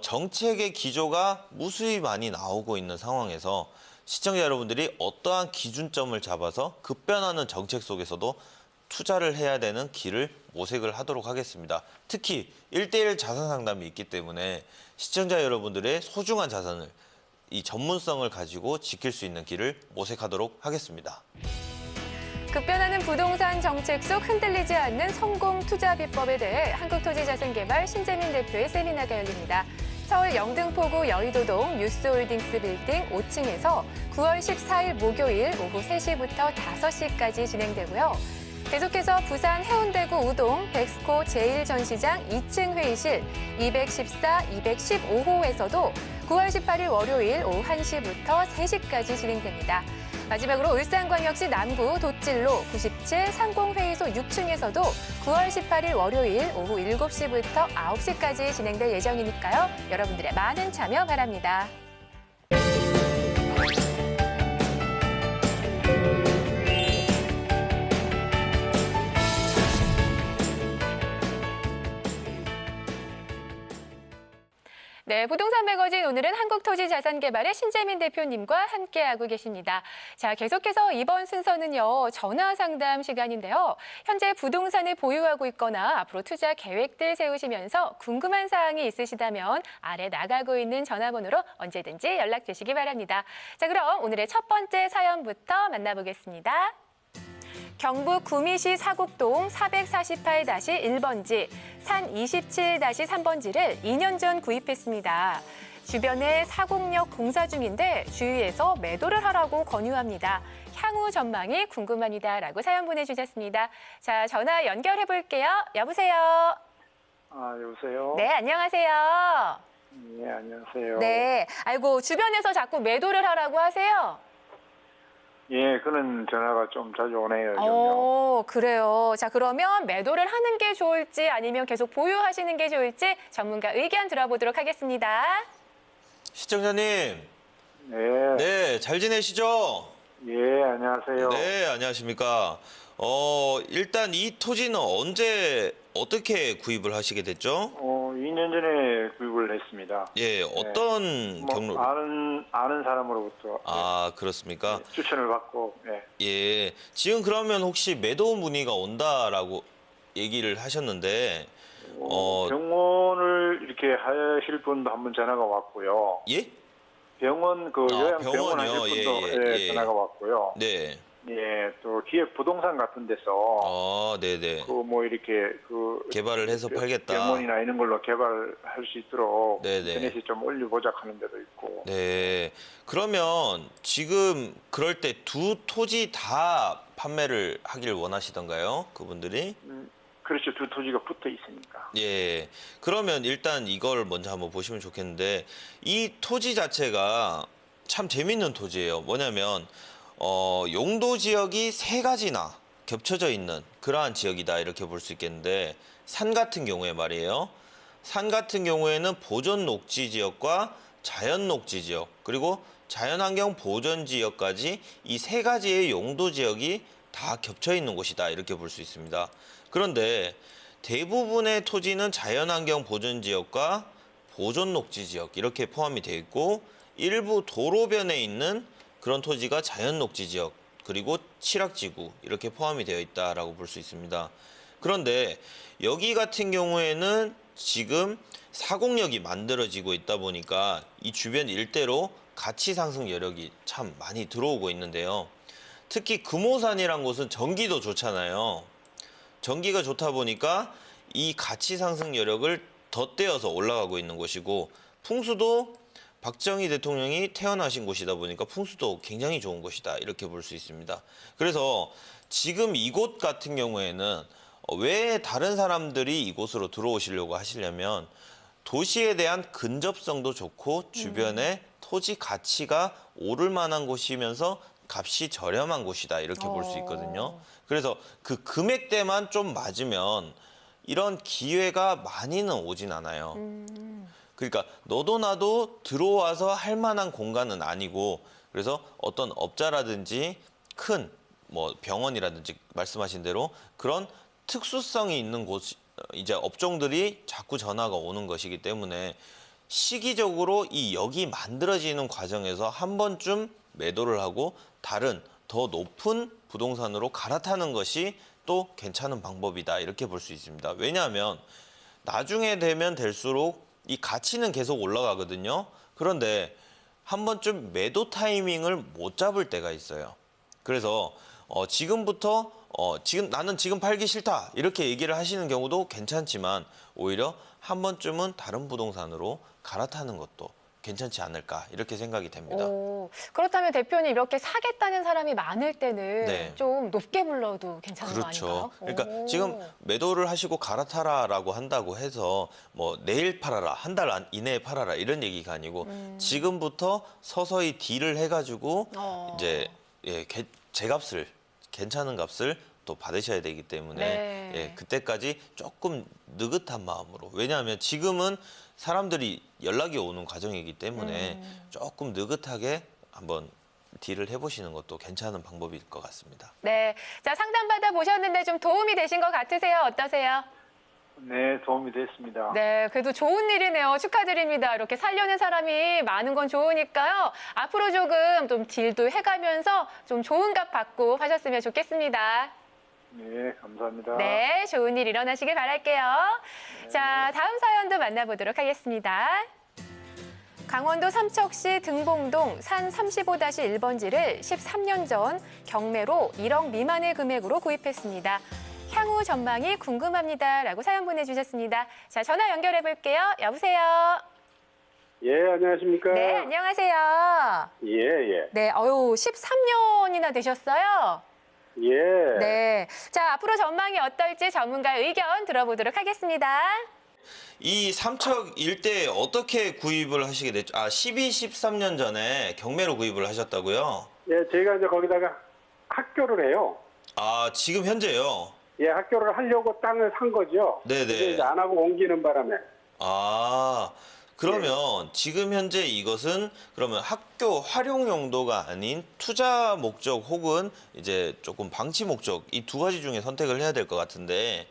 정책의 기조가 무수히 많이 나오고 있는 상황에서 시청자 여러분들이 어떠한 기준점을 잡아서 급변하는 정책 속에서도 투자를 해야 되는 길을 모색을 하도록 하겠습니다. 특히 1:1 자산 상담이 있기 때문에 시청자 여러분들의 소중한 자산을 이 전문성을 가지고 지킬 수 있는 길을 모색하도록 하겠습니다. 급변하는 부동산 정책 속 흔들리지 않는 성공 투자 비법에 대해 한국토지자산개발 신재민 대표의 세미나가 열립니다. 서울 영등포구 여의도동 뉴스홀딩스 빌딩 5층에서 9월 14일 목요일 오후 3시부터 5시까지 진행되고요. 계속해서 부산 해운대구 우동 백스코 제1전시장 2층 회의실 214, 215호에서도 9월 18일 월요일 오후 1시부터 3시까지 진행됩니다. 마지막으로 울산광역시 남구 돛질로 97 상공회의소 6층에서도 9월 18일 월요일 오후 7시부터 9시까지 진행될 예정이니까요. 여러분들의 많은 참여 바랍니다. 네, 부동산 매거진 오늘은 한국토지자산개발의 신재민 대표님과 함께하고 계십니다. 자, 계속해서 이번 순서는요, 전화 상담 시간인데요. 현재 부동산을 보유하고 있거나 앞으로 투자 계획들 세우시면서 궁금한 사항이 있으시다면 아래 나가고 있는 전화번호로 언제든지 연락 주시기 바랍니다. 자, 그럼 오늘의 첫 번째 사연부터 만나보겠습니다. 경북 구미시 사곡동 448-1번지, 산 27-3번지를 2년 전 구입했습니다. 주변에 사곡역 공사 중인데 주위에서 매도를 하라고 권유합니다. 향후 전망이 궁금합니다라고 사연 보내주셨습니다. 자, 전화 연결해 볼게요. 여보세요. 여보세요? 네, 안녕하세요. 네, 안녕하세요. 네, 아이고 주변에서 자꾸 매도를 하라고 하세요. 예, 그런 전화가 좀 자주 오네요, 요즘요. 그래요. 자, 그러면 매도를 하는 게 좋을지 아니면 계속 보유하시는 게 좋을지 전문가 의견 들어보도록 하겠습니다. 시청자님, 네. 네, 잘 지내시죠? 예, 안녕하세요. 네, 안녕하십니까? 일단 이 토지는 언제 어떻게 구입을 하시게 됐죠? 2년 전에 구입을 했습니다. 예, 어떤 경로? 아는 사람으로부터 그렇습니까? 추천을 받고, 예, 지금 그러면 혹시 매도 문의가 온다라고 얘기를 하셨는데, 병원을 이렇게 하실 분도 한 번 전화가 왔고요. 예? 병원, 요양병원 병원이요? 하실 분도 예. 전화가 왔고요. 네. 예, 또 기획 부동산 같은 데서 네네. 그 뭐 이렇게 그 개발을 해서 팔겠다. 병원이나 이런 걸로 개발할 수 있도록 네네. 인터넷에 좀 올려보자 하는 데도 있고. 네. 그러면 지금 그럴 때 두 토지 다 판매를 하길 원하시던가요? 그분들이? 그렇죠. 두 토지가 붙어 있으니까. 예. 그러면 일단 이걸 먼저 한번 보시면 좋겠는데 이 토지 자체가 참 재밌는 토지예요. 뭐냐면 용도 지역이 세 가지나 겹쳐져 있는 그러한 지역이다 이렇게 볼 수 있겠는데 산 같은 경우에 말이에요. 산 같은 경우에는 보존 녹지 지역과 자연 녹지 지역 그리고 자연환경 보존 지역까지 이 세 가지의 용도 지역이 다 겹쳐 있는 곳이다 이렇게 볼 수 있습니다. 그런데 대부분의 토지는 자연환경 보존 지역과 보존 녹지 지역 이렇게 포함이 되어 있고 일부 도로변에 있는 그런 토지가 자연 녹지 지역 그리고 칠학지구 이렇게 포함이 되어 있다라고 볼 수 있습니다. 그런데 여기 같은 경우에는 지금 사공역이 만들어지고 있다 보니까 이 주변 일대로 가치 상승 여력이 참 많이 들어오고 있는데요. 특히 금오산이란 곳은 전기도 좋잖아요. 전기가 좋다 보니까 이 가치 상승 여력을 덧대어서 올라가고 있는 곳이고 풍수도 박정희 대통령이 태어나신 곳이다 보니까 풍수도 굉장히 좋은 곳이다 이렇게 볼 수 있습니다. 그래서 지금 이곳 같은 경우에는 왜 다른 사람들이 이곳으로 들어오시려고 하시려면 도시에 대한 근접성도 좋고 주변에 토지 가치가 오를 만한 곳이면서 값이 저렴한 곳이다 이렇게 볼 수 있거든요. 그래서 그 금액대만 좀 맞으면 이런 기회가 많이는 오진 않아요. 그러니까 너도 나도 들어와서 할 만한 공간은 아니고 그래서 어떤 업자라든지 큰 뭐 병원이라든지 말씀하신 대로 그런 특수성이 있는 곳 이제 업종들이 자꾸 전화가 오는 것이기 때문에 시기적으로 이 역이 만들어지는 과정에서 한 번쯤 매도를 하고 다른 더 높은 부동산으로 갈아타는 것이 또 괜찮은 방법이다 이렇게 볼 수 있습니다. 왜냐하면 나중에 되면 될수록 이 가치는 계속 올라가거든요. 그런데 한 번쯤 매도 타이밍을 못 잡을 때가 있어요. 그래서 지금부터 나는 지금 팔기 싫다 이렇게 얘기를 하시는 경우도 괜찮지만 오히려 한 번쯤은 다른 부동산으로 갈아타는 것도 괜찮지 않을까 이렇게 생각이 됩니다. 그렇다면 대표님 이렇게 사겠다는 사람이 많을 때는 네. 좀 높게 불러도 괜찮은 거 그렇죠. 아닌가요? 그러니까 지금 매도를 하시고 갈아타라라고 한다고 해서 뭐 내일 팔아라, 한 달 이내에 팔아라 이런 얘기가 아니고 지금부터 서서히 딜을 해가지고 이제 제값을 괜찮은 값을 또 받으셔야 되기 때문에 네. 그때까지 조금 느긋한 마음으로 왜냐하면 지금은 사람들이 연락이 오는 과정이기 때문에 조금 느긋하게 한번 딜을 해보시는 것도 괜찮은 방법일 것 같습니다. 네. 자, 상담받아 보셨는데 좀 도움이 되신 것 같으세요? 어떠세요? 네, 도움이 됐습니다. 네, 그래도 좋은 일이네요. 축하드립니다. 이렇게 살려는 사람이 많은 건 좋으니까요. 앞으로 조금 좀 딜도 해가면서 좀 좋은 값 받고 하셨으면 좋겠습니다. 네, 감사합니다. 네, 좋은 일 일어나시길 바랄게요. 자, 다음 사연도 만나보도록 하겠습니다. 강원도 삼척시 등봉동 산 35-1번지를 13년 전 경매로 1억 미만의 금액으로 구입했습니다. 향후 전망이 궁금합니다라고 사연 보내주셨습니다. 자, 전화 연결해 볼게요. 여보세요. 예, 안녕하십니까? 네, 안녕하세요. 예, 예. 네, 13년이나 되셨어요. 예. 네, 자, 앞으로 전망이 어떨지 전문가의 의견 들어보도록 하겠습니다. 이 삼척 일대 어떻게 구입을 하시게 됐죠? 13년 전에 경매로 구입을 하셨다고요? 예, 제가 이제 거기다가 학교를 해요. 지금 현재요? 예, 학교를 하려고 땅을 산 거죠. 네네. 근데 이제 안 하고 옮기는 바람에. 그러면 지금 현재 이것은 그러면 학교 활용 용도가 아닌 투자 목적 혹은 이제 조금 방치 목적 이 두 가지 중에 선택을 해야 될 것 같은데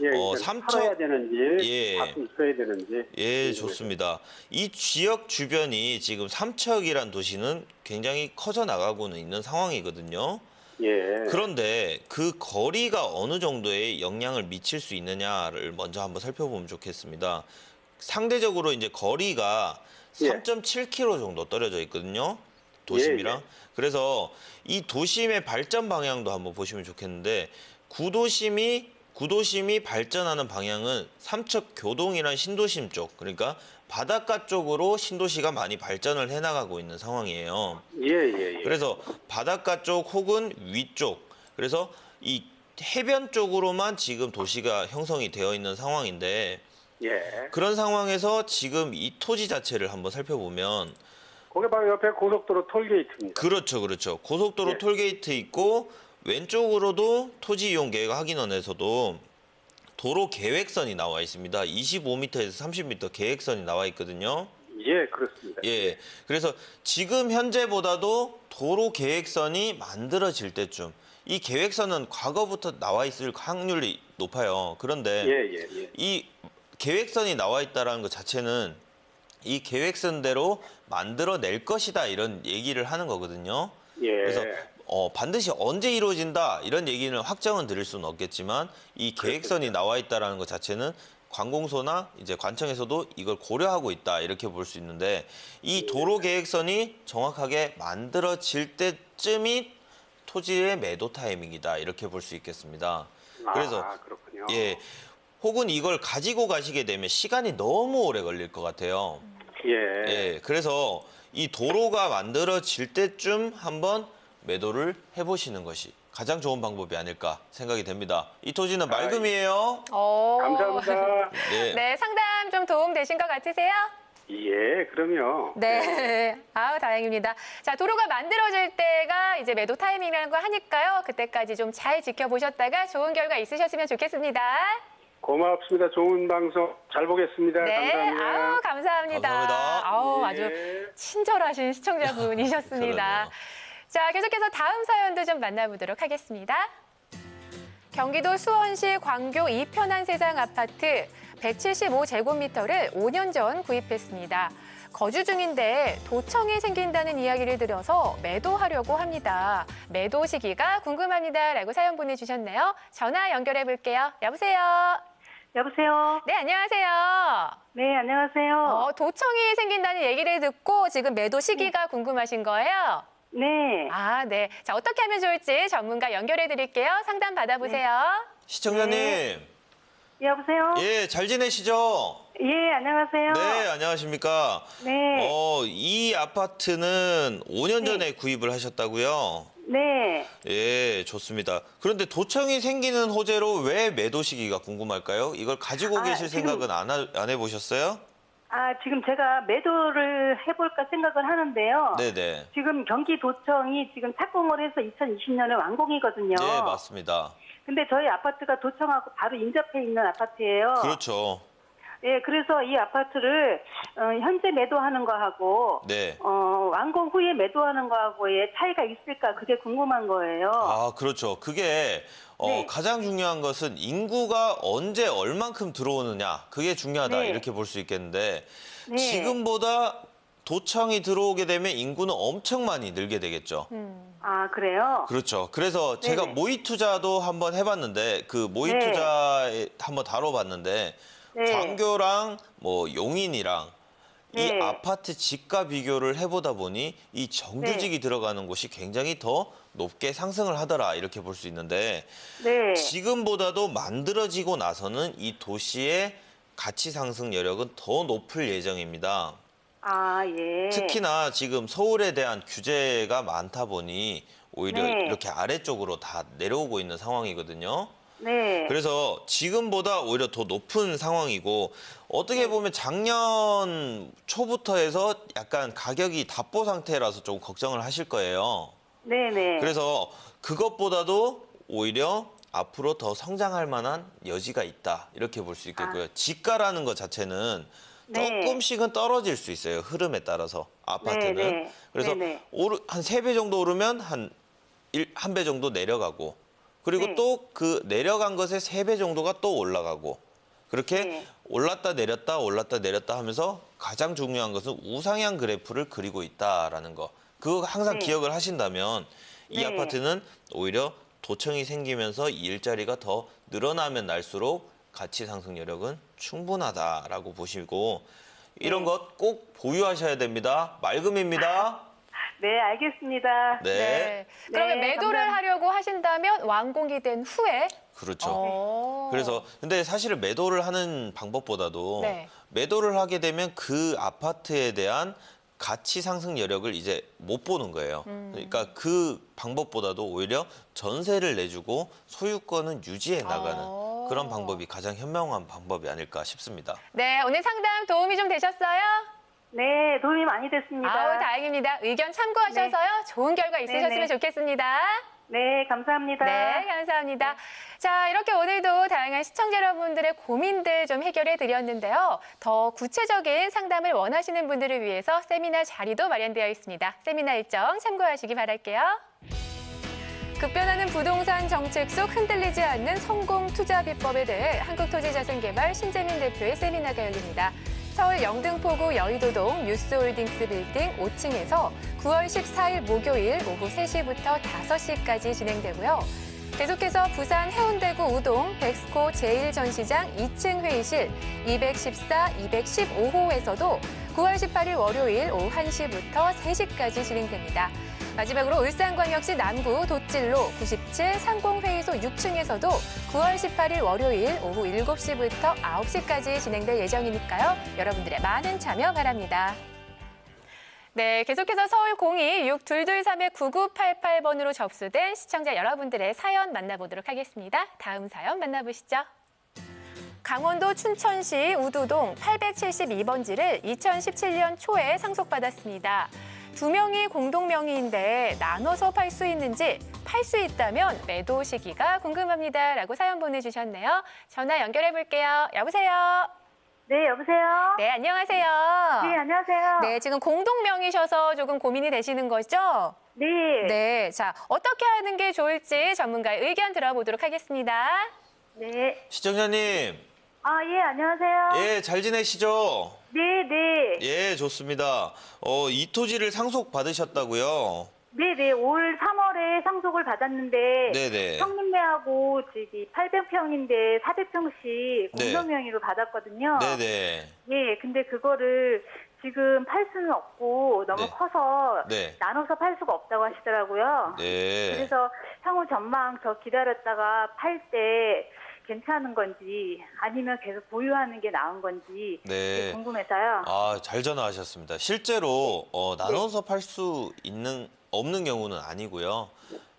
예, 팔아야 되는지, 갖고 있어야 되는지. 예, 좋습니다. 이 지역 주변이 지금 삼척이란 도시는 굉장히 커져 나가고는 있는 상황이거든요. 예. 그런데 그 거리가 어느 정도의 영향을 미칠 수 있느냐를 먼저 한번 살펴보면 좋겠습니다. 상대적으로 이제 거리가 예. 3.7km 정도 떨어져 있거든요. 도심이랑. 예. 그래서 이 도심의 발전 방향도 한번 보시면 좋겠는데 구도심이 발전하는 방향은 삼척 교동이란 신도심 쪽, 그러니까 바닷가 쪽으로 신도시가 많이 발전을 해나가고 있는 상황이에요. 예. 그래서 바닷가 쪽 혹은 위쪽, 그래서 이 해변 쪽으로만 지금 도시가 형성이 되어 있는 상황인데 예. 그런 상황에서 지금 이 토지 자체를 한번 살펴보면 거기 바로 옆에 고속도로 톨게이트입니다. 그렇죠. 고속도로 예. 톨게이트 있고 왼쪽으로도 토지 이용 계획 확인원에서도 도로 계획선이 나와 있습니다. 25m에서 30m 계획선이 나와 있거든요. 예, 그렇습니다. 예. 그래서 지금 현재보다도 도로 계획선이 만들어질 때쯤 이 계획선은 과거부터 나와 있을 확률이 높아요. 그런데 예. 이 계획선이 나와 있다는 것 자체는 이 계획선대로 만들어낼 것이다 이런 얘기를 하는 거거든요. 예. 그래서 반드시 언제 이루어진다 이런 얘기는 확정은 드릴 수는 없겠지만 이 계획선이 나와 있다는 것 자체는 관공서나 이제 관청에서도 이걸 고려하고 있다 이렇게 볼 수 있는데 이 도로 계획선이 정확하게 만들어질 때쯤이 토지의 매도 타이밍이다 이렇게 볼 수 있겠습니다. 그래서 그렇군요. 예, 혹은 이걸 가지고 가시게 되면 시간이 너무 오래 걸릴 것 같아요. 예. 예, 그래서 이 도로가 만들어질 때쯤 한번 매도를 해보시는 것이 가장 좋은 방법이 아닐까 생각이 됩니다. 이 토지는 맑음이에요. 감사합니다. 네. 네, 상담 좀 도움 되신 것 같으세요? 예, 그럼요. 네. 아우, 다행입니다. 자, 도로가 만들어질 때가 이제 매도 타이밍이라는 거 하니까요. 그때까지 좀 잘 지켜보셨다가 좋은 결과 있으셨으면 좋겠습니다. 고맙습니다. 좋은 방송 잘 보겠습니다. 네. 감사합니다. 아우, 감사합니다. 감사합니다. 아우, 예. 아주 친절하신 시청자분이셨습니다. 그러네요. 자, 계속해서 다음 사연도 좀 만나보도록 하겠습니다. 경기도 수원시 광교 이편한 세상 아파트 175제곱미터를 5년 전 구입했습니다. 거주 중인데 도청이 생긴다는 이야기를 들어서 매도하려고 합니다. 매도 시기가 궁금합니다라고 사연 보내주셨네요. 전화 연결해 볼게요. 여보세요. 여보세요. 네, 안녕하세요. 네, 안녕하세요. 도청이 생긴다는 얘기를 듣고 지금 매도 시기가 궁금하신 거예요? 네. 아, 네. 자, 어떻게 하면 좋을지 전문가 연결해 드릴게요. 상담 받아보세요. 시청자님, 여보세요. 예, 잘 지내시죠? 예, 안녕하세요. 네, 안녕하십니까? 네. 이 아파트는 5년 전에 구입을 하셨다고요? 네. 예, 좋습니다. 그런데 도청이 생기는 호재로 왜 매도 시기가 궁금할까요? 이걸 가지고 계실 지금- 생각은 안 해보셨어요? 지금 제가 매도를 해볼까 생각을 하는데요. 네네. 지금 경기도청이 지금 착공을 해서 2020년에 완공이거든요. 네, 맞습니다. 근데 저희 아파트가 도청하고 바로 인접해 있는 아파트예요. 그렇죠. 예, 그래서 이 아파트를 현재 매도하는 거하고 네. 완공 후에 매도하는 거하고의 차이가 있을까 그게 궁금한 거예요. 아, 그렇죠. 그게 네. 가장 중요한 것은 인구가 언제 얼만큼 들어오느냐. 그게 중요하다. 네. 이렇게 볼 수 있겠는데 네. 지금보다 도청이 들어오게 되면 인구는 엄청 많이 늘게 되겠죠. 그래요? 그렇죠. 그래서 제가 네네. 모의 투자도 한번 해봤는데 그 모의 네. 투자에 한번 다뤄봤는데 네. 광교랑 뭐 용인이랑 이 네. 아파트 집가 비교를 해보다 보니 이 정규직이 네. 들어가는 곳이 굉장히 더 높게 상승을 하더라 이렇게 볼 수 있는데 네. 지금보다도 만들어지고 나서는 이 도시의 가치 상승 여력은 더 높을 예정입니다. 예. 특히나 지금 서울에 대한 규제가 많다 보니 오히려 네. 이렇게 아래쪽으로 다 내려오고 있는 상황이거든요. 네. 그래서 지금보다 오히려 더 높은 상황이고 어떻게 보면 작년 초부터 해서 약간 가격이 답보 상태라서 좀 걱정을 하실 거예요. 네네. 그래서 그것보다도 오히려 앞으로 더 성장할 만한 여지가 있다 이렇게 볼 수 있겠고요. 지가라는 것 자체는 네. 조금씩은 떨어질 수 있어요. 흐름에 따라서 아파트는. 네. 그래서 네네. 한 3배 정도 오르면 한 1배 정도 내려가고 그리고 네. 또 그 내려간 것의 3배 정도가 또 올라가고 그렇게 네. 올랐다 내렸다 하면서 가장 중요한 것은 우상향 그래프를 그리고 있다라는 거. 그거 항상 네. 기억을 하신다면 이 네. 아파트는 오히려 도청이 생기면서 이 일자리가 더 늘어나면 날수록 가치 상승 여력은 충분하다라고 보시고 이런 네. 것 꼭 보유하셔야 됩니다. 맑음입니다. 네, 알겠습니다. 네. 그러면 네, 매도를 감사합니다. 하려고 하신다면 완공이 된 후에 그렇죠. 그래서 근데 사실은 매도를 하는 방법보다도 네. 매도를 하게 되면 그 아파트에 대한 가치 상승 여력을 이제 못 보는 거예요. 그러니까 그 방법보다도 오히려 전세를 내주고 소유권은 유지해 나가는 그런 방법이 가장 현명한 방법이 아닐까 싶습니다. 네, 오늘 상담 도움이 좀 되셨어요? 네, 도움이 많이 됐습니다. 아우, 다행입니다. 의견 참고하셔서요. 좋은 결과 있으셨으면 네. 좋겠습니다. 네, 감사합니다. 네, 감사합니다. 자, 이렇게 오늘도 다양한 시청자 여러분들의 고민들 좀 해결해 드렸는데요. 더 구체적인 상담을 원하시는 분들을 위해서 세미나 자리도 마련되어 있습니다. 세미나 일정 참고하시기 바랄게요. 급변하는 부동산 정책 속 흔들리지 않는 성공 투자 비법에 대해 한국토지자산개발 신재민 대표의 세미나가 열립니다. 서울 영등포구 여의도동 뉴스홀딩스 빌딩 5층에서 9월 14일 목요일 오후 3시부터 5시까지 진행되고요. 계속해서 부산 해운대구 우동 백스코 제1전시장 2층 회의실 214, 215호에서도 9월 18일 월요일 오후 1시부터 3시까지 진행됩니다. 마지막으로 울산광역시 남구 돛질로 97 상공회의소 6층에서도 9월 18일 월요일 오후 7시부터 9시까지 진행될 예정이니까요. 여러분들의 많은 참여 바랍니다. 네, 계속해서 서울 02-6223-9988번으로 접수된 시청자 여러분들의 사연 만나보도록 하겠습니다. 다음 사연 만나보시죠. 강원도 춘천시 우두동 872번지를 2017년 초에 상속받았습니다. 2명이 공동명의인데 나눠서 팔 수 있는지, 팔 수 있다면 매도 시기가 궁금합니다. 라고 사연 보내주셨네요. 전화 연결해 볼게요. 여보세요? 네, 여보세요? 네, 안녕하세요. 네, 안녕하세요. 네, 지금 공동명의셔서 조금 고민이 되시는 거죠? 네. 네, 자, 어떻게 하는 게 좋을지 전문가의 의견 들어보도록 하겠습니다. 네. 시청자님, 아, 예, 안녕하세요. 예, 잘 지내시죠? 네, 네. 예, 좋습니다. 이 토지를 상속 받으셨다고요? 네네, 올 3월에 상속을 받았는데 네네. 성님네하고 저기 800평인데 400평씩 네. 공동명의로 받았거든요. 네네. 예, 근데 그거를 지금 팔 수는 없고 너무 네. 커서 네. 나눠서 팔 수가 없다고 하시더라고요. 네. 그래서 향후 전망 저 기다렸다가 팔 때 괜찮은 건지 아니면 계속 보유하는 게 나은 건지 네. 궁금해서요. 아, 잘 전화하셨습니다. 실제로 나눠서 팔 수 없는 경우는 아니고요.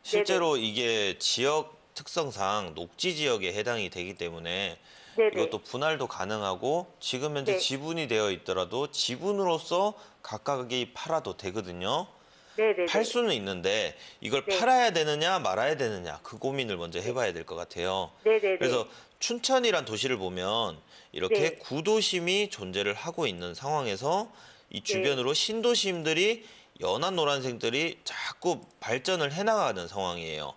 실제로 이게 지역 특성상 녹지 지역에 해당이 되기 때문에 네네. 이것도 분할도 가능하고 지금 현재 네. 지분이 되어 있더라도 지분으로서 각각이 팔아도 되거든요. 네네. 팔 수는 있는데 이걸 네. 팔아야 되느냐 말아야 되느냐 그 고민을 먼저 해봐야 될 것 같아요. 네네네. 그래서 춘천이란 도시를 보면 이렇게 네. 구도심이 존재를 하고 있는 상황에서 이 주변으로 신도심들이 연한 노란색들이 자꾸 발전을 해나가는 상황이에요.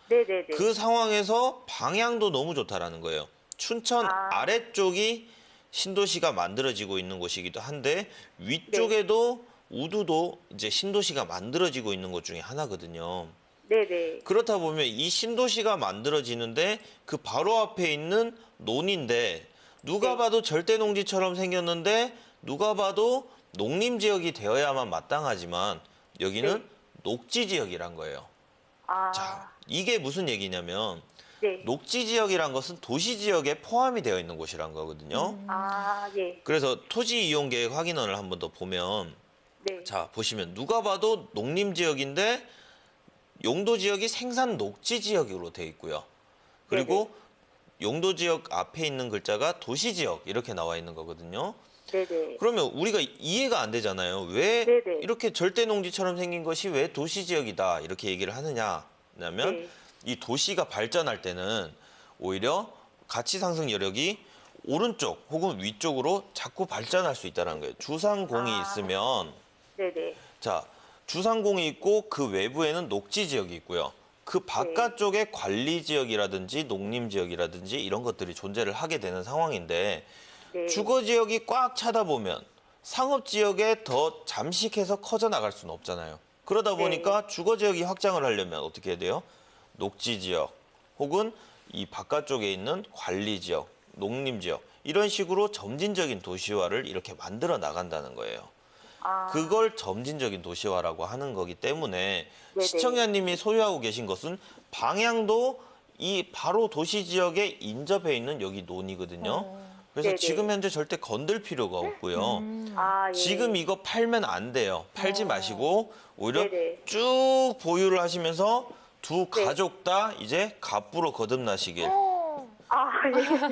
네네네. 그 상황에서 방향도 너무 좋다라는 거예요. 춘천 아래쪽이 신도시가 만들어지고 있는 곳이기도 한데 위쪽에도 우두도 이제 신도시가 만들어지고 있는 곳 중에 하나거든요. 네네. 그렇다 보면 이 신도시가 만들어지는데 그 바로 앞에 있는 논인데 누가 봐도 절대농지처럼 생겼는데 누가 봐도 농림지역이 되어야만 마땅하지만 여기는 녹지지역이란 거예요. 아. 자, 이게 무슨 얘기냐면 네. 녹지지역이란 것은 도시지역에 포함이 되어 있는 곳이란 거거든요. 아, 예. 그래서 토지이용계획 확인원을 한 번 더 보면 네. 자, 보시면 누가 봐도 농림지역인데 용도지역이 생산 녹지지역으로 되어 있고요. 그리고 용도지역 앞에 있는 글자가 도시지역 이렇게 나와 있는 거거든요. 네네. 그러면 우리가 이해가 안 되잖아요. 왜 네네. 이렇게 절대농지처럼 생긴 것이 왜 도시지역이다 이렇게 얘기를 하느냐면 네. 이 도시가 발전할 때는 오히려 가치 상승 여력이 오른쪽 혹은 위쪽으로 자꾸 발전할 수 있다는 거예요. 주상공이 있으면 네네. 자, 주상공이 있고 그 외부에는 녹지 지역이 있고요. 그 바깥쪽에 관리 지역이라든지 농림 지역이라든지 이런 것들이 존재를 하게 되는 상황인데 네. 주거 지역이 꽉 차다 보면 상업 지역에 더 잠식해서 커져 나갈 수는 없잖아요. 그러다 보니까 주거 지역이 확장을 하려면 어떻게 해야 돼요? 녹지 지역 혹은 이 바깥쪽에 있는 관리 지역, 농림 지역 이런 식으로 점진적인 도시화를 이렇게 만들어 나간다는 거예요. 아. 그걸 점진적인 도시화라고 하는 거기 때문에 네네. 시청자님이 소유하고 계신 것은 방향도 이 바로 도시 지역에 인접해 있는 여기 논이거든요. 그래서 네네. 지금 현재 절대 건들 필요가 없고요. 아, 예. 지금 이거 팔면 안 돼요. 팔지 마시고 오히려 네네. 쭉 보유를 하시면서 두 가족 다 이제 갑부로 거듭나시길 아,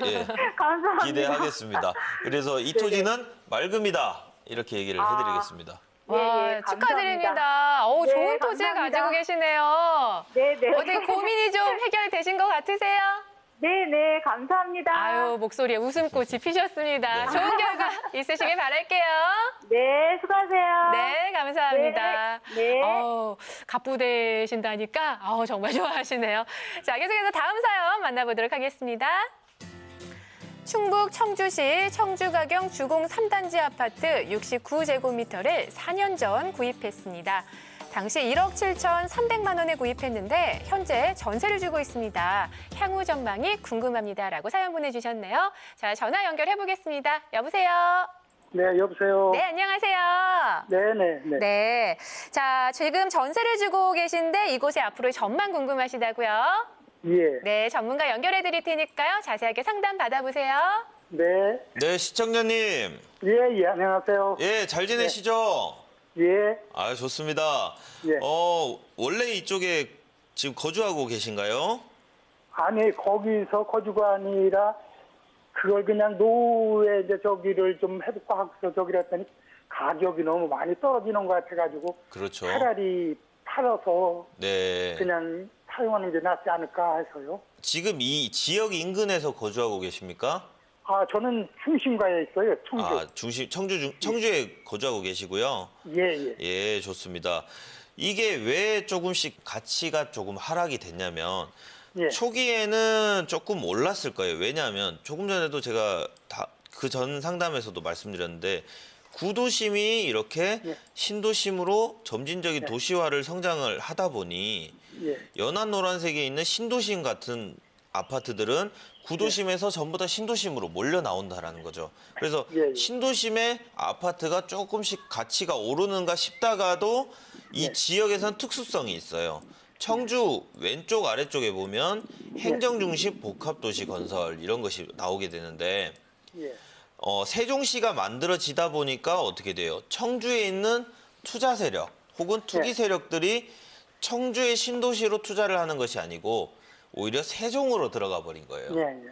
예. 예, 감사합니다. 기대하겠습니다. 그래서 이 토지는 맑음이다 이렇게 얘기를 해드리겠습니다. 예, 와, 예, 축하드립니다. 오, 네, 좋은 토지 감사합니다. 가지고 계시네요. 네네. 어떻게 고민이 좀 해결되신 것 같으세요? 네네, 감사합니다. 아유, 목소리에 웃음꽃이 피셨습니다. 좋은 결과 있으시길 바랄게요. 네, 수고하세요. 네, 감사합니다. 네. 갑부 되신다니까 정말 좋아하시네요. 자, 계속해서 다음 사연 만나보도록 하겠습니다. 충북 청주시 청주가경 주공 3단지 아파트 69제곱미터를 4년 전 구입했습니다. 당시 1억 7,300만 원에 구입했는데 현재 전세를 주고 있습니다. 향후 전망이 궁금합니다라고 사연 보내주셨네요. 자, 전화 연결해 보겠습니다. 여보세요. 네, 여보세요. 네, 안녕하세요. 네네. 네. 자, 지금 전세를 주고 계신데 이곳의 앞으로의 전망 궁금하시다고요? 예. 네, 전문가 연결해 드릴 테니까요. 자세하게 상담 받아보세요. 네. 네, 시청자님. 예, 안녕하세요. 예, 잘 지내시죠? 예. 아, 좋습니다. 예. 원래 이쪽에 지금 거주하고 계신가요? 아니, 거기서 거주가 아니라 그걸 그냥 노후에 이제 저기를 좀 해볼까 하고서 저기를 했더니 가격이 너무 많이 떨어지는 것 같아가지고 그렇죠. 차라리 팔아서 네. 그냥 사용하는 게 낫지 않을까 해서요. 지금 이 지역 인근에서 거주하고 계십니까? 아, 저는 중심가에 있어요. 청주. 아, 청주에 거주하고 계시고요. 예. 예, 좋습니다. 이게 왜 조금씩 가치가 조금 하락이 됐냐면 예. 초기에는 조금 올랐을 거예요. 왜냐하면 조금 전에도 제가 그 전 상담에서도 말씀드렸는데 구도심이 이렇게 예. 신도심으로 점진적인 도시화를 성장을 하다 보니 예. 연한 노란색에 있는 신도심 같은 아파트들은 구도심에서 전부 다 신도심으로 몰려 나온다라는 거죠. 그래서 예. 신도심의 아파트가 조금씩 가치가 오르는가 싶다가도 이 지역에선 특수성이 있어요. 청주 왼쪽 아래쪽에 보면 행정중심 복합도시 건설 이런 것이 나오게 되는데 예. 세종시가 만들어지다 보니까 어떻게 돼요? 청주에 있는 투자 세력 혹은 투기 세력들이 청주의 신도시로 투자를 하는 것이 아니고 오히려 세종으로 들어가 버린 거예요.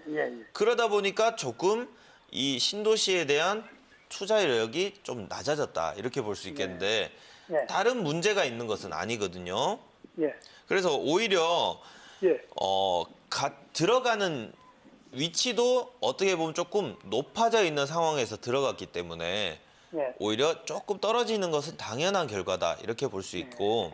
예. 그러다 보니까 조금 이 신도시에 대한 투자력이 좀 낮아졌다 이렇게 볼 수 있겠는데 예. 다른 문제가 있는 것은 아니거든요. 예. 그래서 오히려 예. 들어가는 위치도 어떻게 보면 조금 높아져 있는 상황에서 들어갔기 때문에 예. 오히려 조금 떨어지는 것은 당연한 결과다 이렇게 볼 수 있고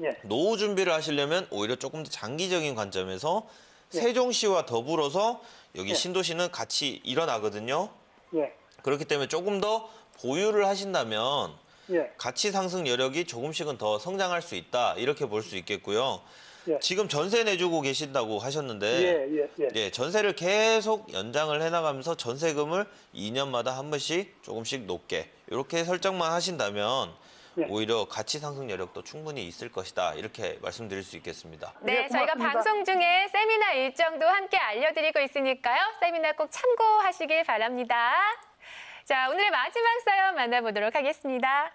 예. 노후 준비를 하시려면 오히려 조금 더 장기적인 관점에서 세종시와 더불어서 여기 신도시는 같이 일어나거든요. 예. 그렇기 때문에 조금 더 보유를 하신다면 예. 가치 상승 여력이 조금씩은 더 성장할 수 있다 이렇게 볼 수 있겠고요. 예. 지금 전세 내주고 계신다고 하셨는데 예. 전세를 계속 연장을 해나가면서 전세금을 2년마다 한 번씩 조금씩 높게 이렇게 설정만 하신다면 오히려 가치 상승 여력도 충분히 있을 것이다 이렇게 말씀드릴 수 있겠습니다. 네, 네, 저희가 고맙습니다. 방송 중에 세미나 일정도 함께 알려드리고 있으니까요. 세미나 꼭 참고하시길 바랍니다. 자, 오늘의 마지막 사연 만나보도록 하겠습니다.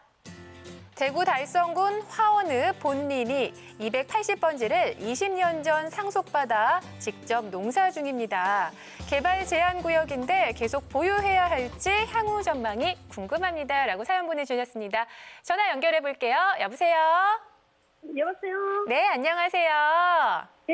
대구 달성군 화원읍 본린이 280번지를 20년 전 상속받아 직접 농사 중입니다. 개발 제한 구역인데 계속 보유해야 할지 향후 전망이 궁금합니다라고 사연 보내주셨습니다. 전화 연결해 볼게요. 여보세요? 여보세요? 네, 안녕하세요. 예.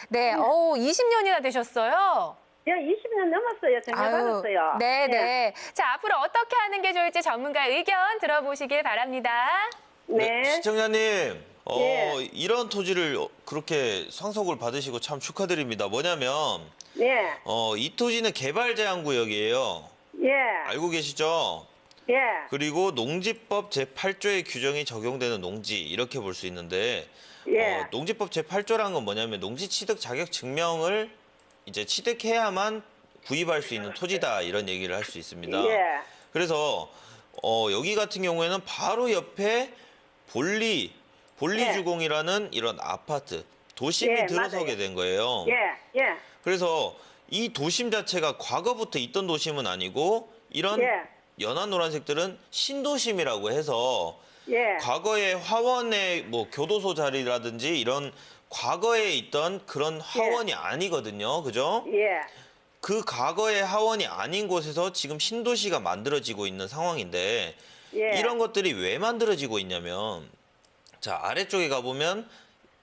네, 20년이나 되셨어요. 예, 20년 넘었어요. 전화받았어요. 네. 자, 앞으로 어떻게 하는 게 좋을지 전문가 의견 들어보시길 바랍니다. 네. 시청자님, 예. 이런 토지를 그렇게 상속을 받으시고 참 축하드립니다. 뭐냐면 예. 이 토지는 개발 제한 구역이에요. 예. 알고 계시죠? 예. 그리고 농지법 제8조의 규정이 적용되는 농지 이렇게 볼 수 있는데 예. 농지법 제8조라는 건 뭐냐면 농지 취득 자격 증명을 이제 취득해야만 구입할 수 있는 토지다 이런 얘기를 할 수 있습니다. 예. 그래서 여기 같은 경우에는 바로 옆에 볼리주공이라는 이런 아파트, 도심이 예, 들어서게 맞아요. 된 거예요. 예, 예, 그래서 이 도심 자체가 과거부터 있던 도심은 아니고 이런 예. 연한 노란색들은 신도심이라고 해서 예. 과거의 화원의 뭐 교도소 자리라든지 이런 과거에 있던 그런 화원이 아니거든요. 그죠? 예. 그 과거의 화원이 아닌 곳에서 지금 신도시가 만들어지고 있는 상황인데 예. 이런 것들이 왜 만들어지고 있냐면 자, 아래쪽에 가보면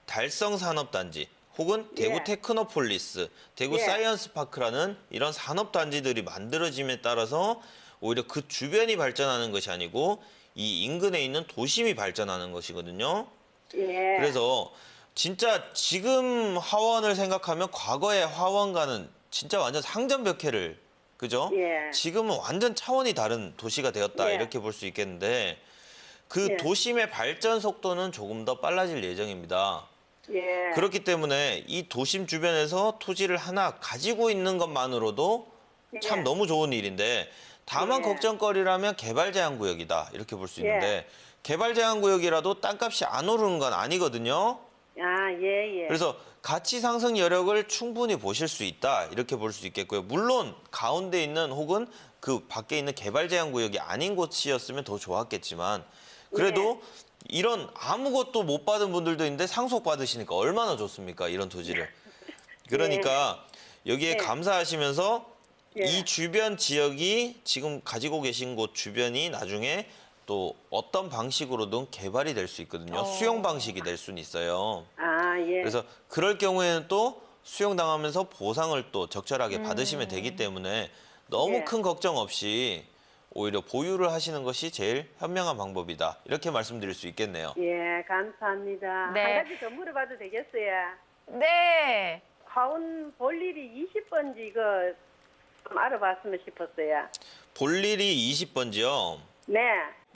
달성산업단지 혹은 대구 예. 테크노폴리스, 대구 예. 사이언스파크라는 이런 산업단지들이 만들어짐에 따라서 오히려 그 주변이 발전하는 것이 아니고 이 인근에 있는 도심이 발전하는 것이거든요. 예. 그래서 진짜 지금 화원을 생각하면 과거의 화원과는 진짜 완전 상전벽해를, 그죠? 예. 지금은 완전 차원이 다른 도시가 되었다 예. 이렇게 볼 수 있겠는데 그 예. 도심의 발전 속도는 조금 더 빨라질 예정입니다. 예. 그렇기 때문에 이 도심 주변에서 토지를 하나 가지고 있는 것만으로도 참 예. 너무 좋은 일인데 다만 예. 걱정거리라면 개발 제한 구역이다 이렇게 볼 수 예. 있는데 개발 제한 구역이라도 땅값이 안 오르는 건 아니거든요. 아, 예, 예. 그래서 가치 상승 여력을 충분히 보실 수 있다 이렇게 볼 수 있겠고요. 물론 가운데 있는 혹은 그 밖에 있는 개발 제한 구역이 아닌 곳이었으면 더 좋았겠지만 그래도 이런 아무것도 못 받은 분들도 있는데 상속 받으시니까 얼마나 좋습니까? 이런 토지를. 그러니까 여기에 예. 감사하시면서 예. 이 주변 지역이 지금 가지고 계신 곳 주변이 나중에 또 어떤 방식으로든 개발이 될 수 있거든요. 수용 방식이 될 수는 있어요. 아, 예. 그래서 그럴 경우에는 또 수용당하면서 보상을 또 적절하게 받으시면 되기 때문에 너무 예. 큰 걱정 없이 오히려 보유를 하시는 것이 제일 현명한 방법이다. 이렇게 말씀드릴 수 있겠네요. 예, 감사합니다. 네. 한 가지 더 물어봐도 되겠어요? 네. 화원 볼 일이 20번지 이거 좀 알아봤으면 싶었어요. 볼 일이 20번지요. 네.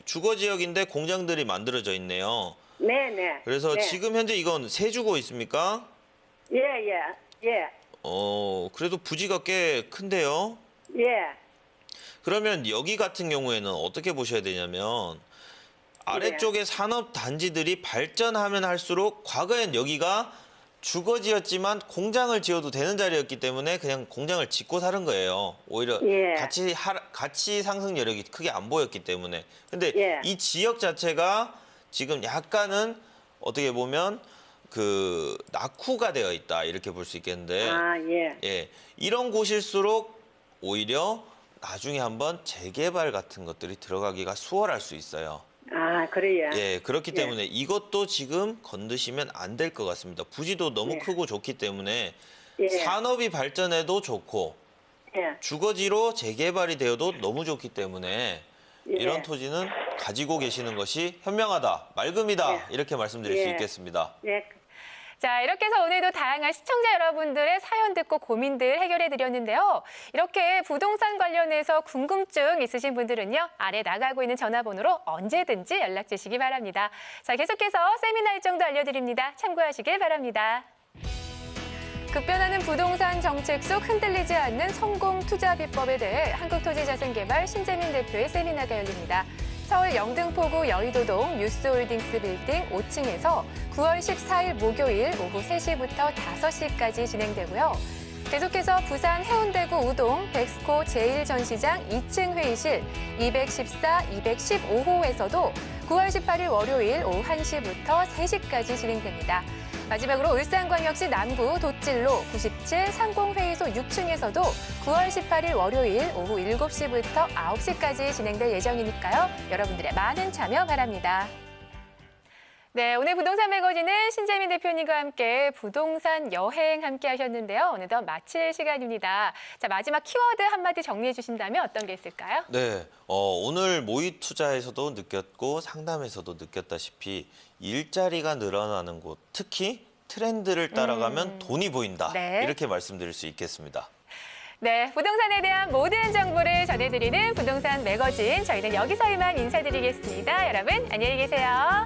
주거 지역인데 공장들이 만들어져 있네요. 네, 네. 그래서 네. 지금 현재 이건 세 주거 있습니까? 예, 예. 예. 그래도 부지가 꽤 큰데요. 예. 그러면 여기 같은 경우에는 어떻게 보셔야 되냐면 아래쪽에 산업 단지들이 발전하면 할수록 과거엔 여기가 주거지였지만 공장을 지어도 되는 자리였기 때문에 그냥 공장을 짓고 사는 거예요. 오히려 예. 가치 상승 여력이 크게 안 보였기 때문에. 근데 예. 이 지역 자체가 지금 약간은 어떻게 보면 그 낙후가 되어 있다 이렇게 볼 수 있겠는데 아, 예. 예, 이런 곳일수록 오히려 나중에 한번 재개발 같은 것들이 들어가기가 수월할 수 있어요. 아, 그래요. 예, 그렇기 예. 때문에 이것도 지금 건드시면 안 될 것 같습니다. 부지도 너무 예. 크고 좋기 때문에 예. 산업이 발전해도 좋고 예. 주거지로 재개발이 되어도 너무 좋기 때문에 예. 이런 토지는 가지고 계시는 것이 현명하다, 맑음이다 예. 이렇게 말씀드릴 수 예. 있겠습니다. 예. 자, 이렇게 해서 오늘도 다양한 시청자 여러분들의 사연 듣고 고민들 해결해 드렸는데요. 이렇게 부동산 관련해서 궁금증 있으신 분들은요, 아래 나가고 있는 전화번호로 언제든지 연락 주시기 바랍니다. 자, 계속해서 세미나 일정도 알려드립니다. 참고하시길 바랍니다. 급변하는 부동산 정책 속 흔들리지 않는 성공 투자 비법에 대해 한국토지자산개발 신재민 대표의 세미나가 열립니다. 서울 영등포구 여의도동 뉴스홀딩스 빌딩 5층에서 9월 14일 목요일 오후 3시부터 5시까지 진행되고요. 계속해서 부산 해운대구 우동 백스코 제1전시장 2층 회의실 214, 215호에서도 9월 18일 월요일 오후 1시부터 3시까지 진행됩니다. 마지막으로 울산광역시 남구 돛질로 97 상공회의소 6층에서도 9월 18일 월요일 오후 7시부터 9시까지 진행될 예정이니까요. 여러분들의 많은 참여 바랍니다. 네, 오늘 부동산 매거진은 신재민 대표님과 함께 부동산 여행 함께 하셨는데요. 어느덧 마칠 시간입니다. 자, 마지막 키워드 한마디 정리해 주신다면 어떤 게 있을까요? 네, 오늘 모의 투자에서도 느꼈고 상담에서도 느꼈다시피 일자리가 늘어나는 곳, 특히 트렌드를 따라가면 돈이 보인다. 네. 이렇게 말씀드릴 수 있겠습니다. 네, 부동산에 대한 모든 정보를 전해드리는 부동산 매거진. 저희는 여기서 이만 인사드리겠습니다. 여러분, 안녕히 계세요.